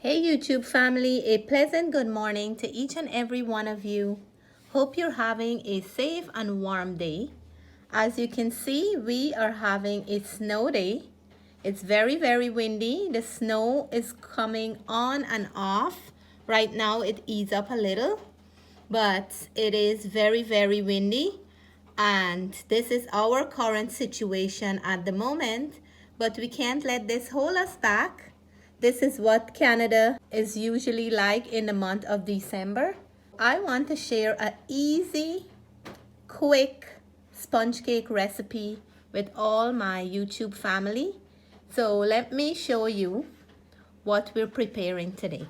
Hey YouTube family, a pleasant good morning to each and every one of you. Hope you're having a safe and warm day. As you can see, we are having a snow day. It's very windy. The snow is coming on and off. Right now it eased up a little, but it is very windy. And this is our current situation at the moment, but we can't let this hold us back. This is what Canada is usually like in the month of December. I want to share an easy, quick sponge cake recipe with all my YouTube family. So let me show you what we're preparing today.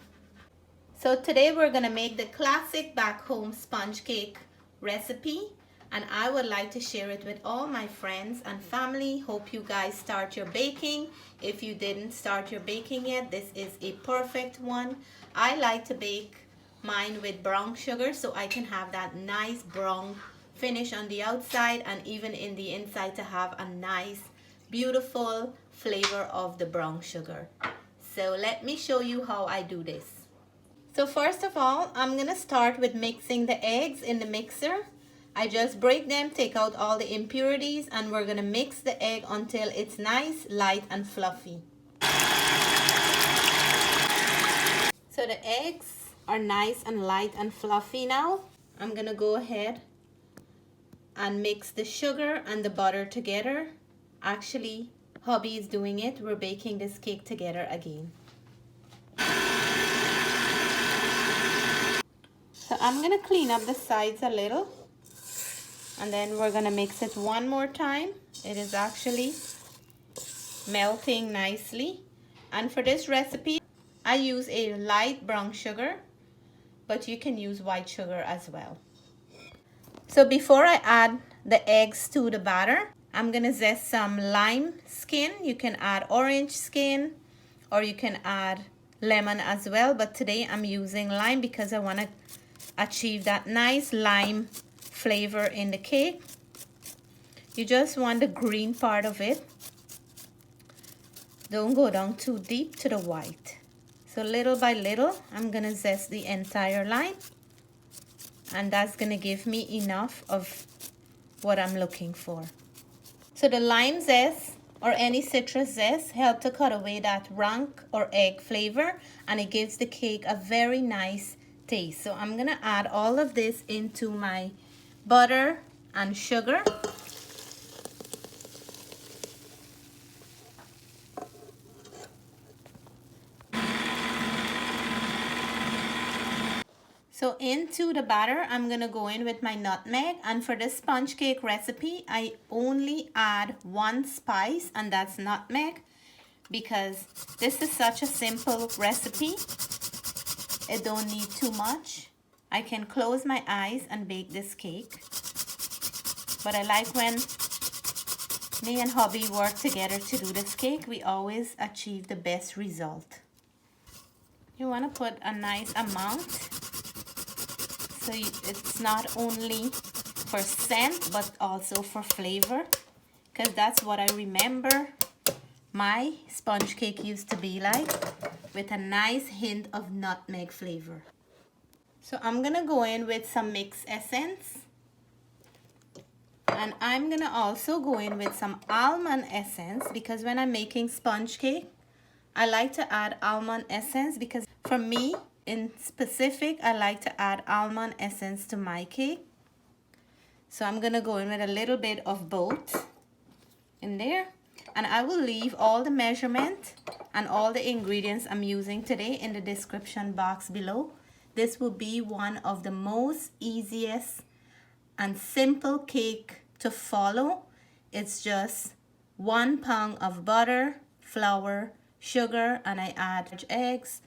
So today we're gonna make the classic back home sponge cake recipe, and I would like to share it with all my friends and family. Hope you guys start your baking. If you didn't start your baking yet, this is a perfect one. I like to bake mine with brown sugar so I can have that nice brown finish on the outside and even in the inside to have a nice, beautiful flavor of the brown sugar. So let me show you how I do this. So first of all, I'm gonna start with mixing the eggs in the mixer. I just break them, take out all the impurities, and we're gonna mix the egg until it's nice, light, and fluffy. So the eggs are nice and light and fluffy now. I'm gonna go ahead and mix the sugar and the butter together. Actually, hubby is doing it. We're baking this cake together again. So I'm gonna clean up the sides a little, and then we're gonna mix it one more time. It is actually melting nicely. And for this recipe, I use a light brown sugar, but you can use white sugar as well. So before I add the eggs to the batter, I'm gonna zest some lime skin. You can add orange skin or you can add lemon as well, but today I'm using lime because I wanna achieve that nice lime flavor in the cake. You just want the green part of it. Don't go down too deep to the white. So little by little, I'm gonna zest the entire lime, and that's gonna give me enough of what I'm looking for. So the lime zest or any citrus zest help to cut away that rank or egg flavor, and it gives the cake a very nice taste. So I'm gonna add all of this into my butter and sugar. So into the batter, I'm gonna go in with my nutmeg, and for this sponge cake recipe, I only add one spice, and that's nutmeg, because this is such a simple recipe. It don't need too much. I can close my eyes and bake this cake. But I like when me and hubby work together to do this cake, we always achieve the best result. You want to put a nice amount, so it's not only for scent but also for flavor, because that's what I remember my sponge cake used to be like, with a nice hint of nutmeg flavor. So I'm gonna go in with some mixed essence, and I'm gonna also go in with some almond essence, because when I'm making sponge cake, I like to add almond essence, because for me in specific, I like to add almond essence to my cake. So I'm gonna go in with a little bit of both in there, and I will leave all the measurement and all the ingredients I'm using today in the description box below. This will be one of the most easiest and simple cake to follow. It's just 1 pound of butter, flour, sugar, and I add eggs,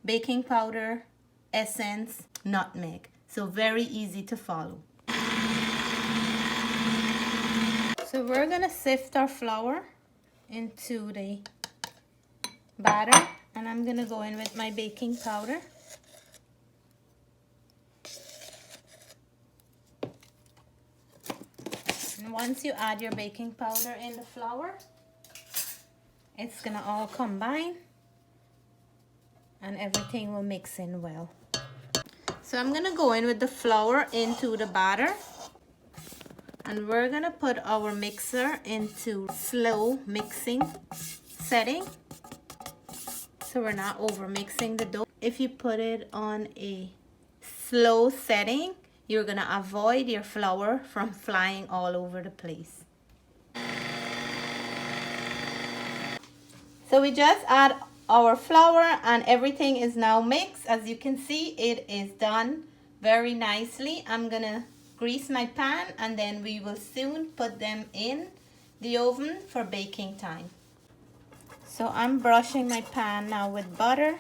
baking powder, essence, nutmeg. So very easy to follow. So we're gonna sift our flour into the batter, and I'm gonna go in with my baking powder. And once you add your baking powder in the flour, it's gonna all combine. and everything will mix in well. So I'm gonna go in with the flour into the batter, and we're gonna put our mixer into slow mixing setting, so we're not over mixing the dough. If you put it on a slow setting, you're gonna avoid your flour from flying all over the place. So we just add our flour and everything is now mixed. As you can see, it is done very nicely. I'm gonna grease my pan and then we will soon put them in the oven for baking time. So I'm brushing my pan now with butter.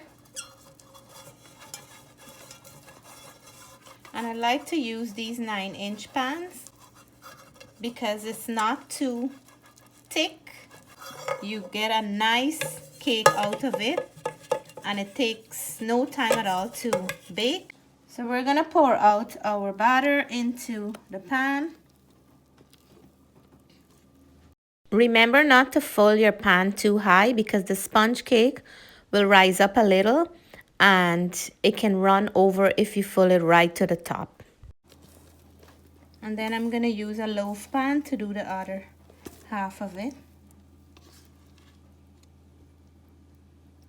And I like to use these 9-inch pans because it's not too thick. You get a nice cake out of it and it takes no time at all to bake. So we're gonna pour out our batter into the pan. Remember not to fill your pan too high because the sponge cake will rise up a little and it can run over if you fill it right to the top. And then I'm gonna use a loaf pan to do the other half of it.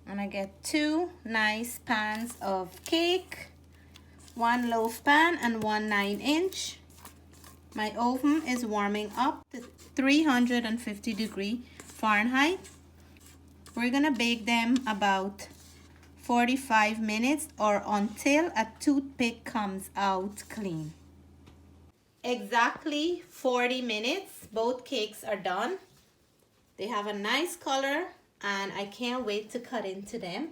And I get 2 nice pans of cake, 1 loaf pan and 1 9-inch. My oven is warming up to 350 Fahrenheit. We're gonna bake them about 45 minutes or until a toothpick comes out clean. Exactly 40 minutes, both cakes are done. They have a nice color and I can't wait to cut into them.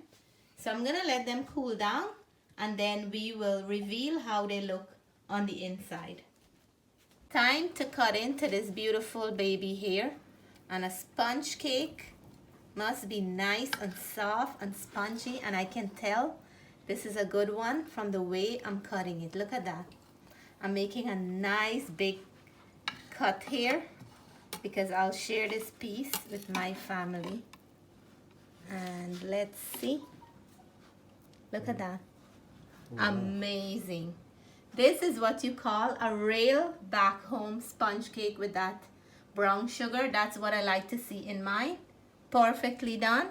So I'm gonna let them cool down and then we will reveal how they look on the inside. Time to cut into this beautiful baby here. And a sponge cake must be nice and soft and spongy, and I can tell this is a good one from the way I'm cutting it. Look at that. I'm making a nice big cut here because I'll share this piece with my family. And let's see. Look at that. Wow. Amazing. This is what you call a real back home sponge cake with that brown sugar. That's what I like to see in mine. Perfectly done.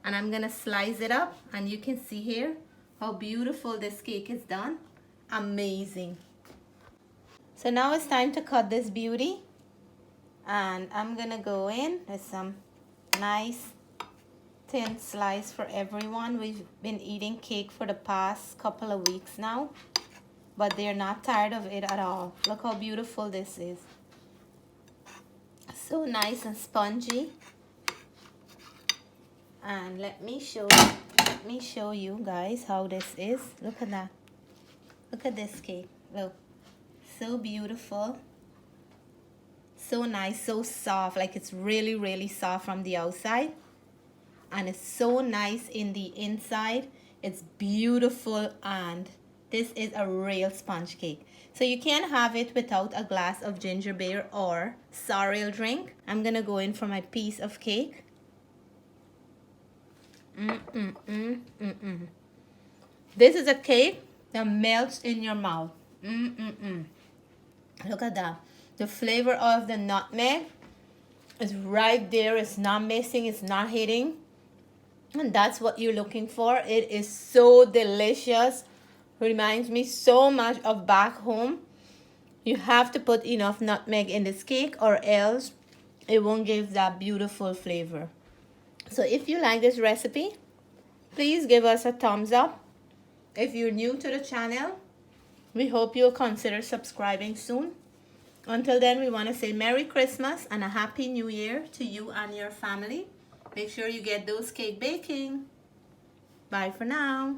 And I'm gonna slice it up and you can see here how beautiful this cake is done. Amazing. So now it's time to cut this beauty. And I'm gonna go in with some nice thin slice for everyone. We've been eating cake for the past couple of weeks now, but they're not tired of it at all. Look how beautiful this is. So nice and spongy. And let me show you guys how this is. Look at that. Look at this cake. Look. So beautiful. So nice, so soft. Like it's really, really soft from the outside. And it's so nice in the inside. It's beautiful, and this is a real sponge cake. So you can't have it without a glass of ginger beer or sorrel drink. I'm gonna go in for my piece of cake. This is a cake that melts in your mouth. Look at that. The flavor of the nutmeg is right there. It's not missing, it's not hitting. And that's what you're looking for. It is so delicious. Reminds me so much of back home. You have to put enough nutmeg in this cake or else it won't give that beautiful flavor. So if you like this recipe, please give us a thumbs up. If you're new to the channel, we hope you'll consider subscribing soon. Until then, we want to say Merry Christmas and a Happy New Year to you and your family. Make sure you get those cake baking. Bye for now.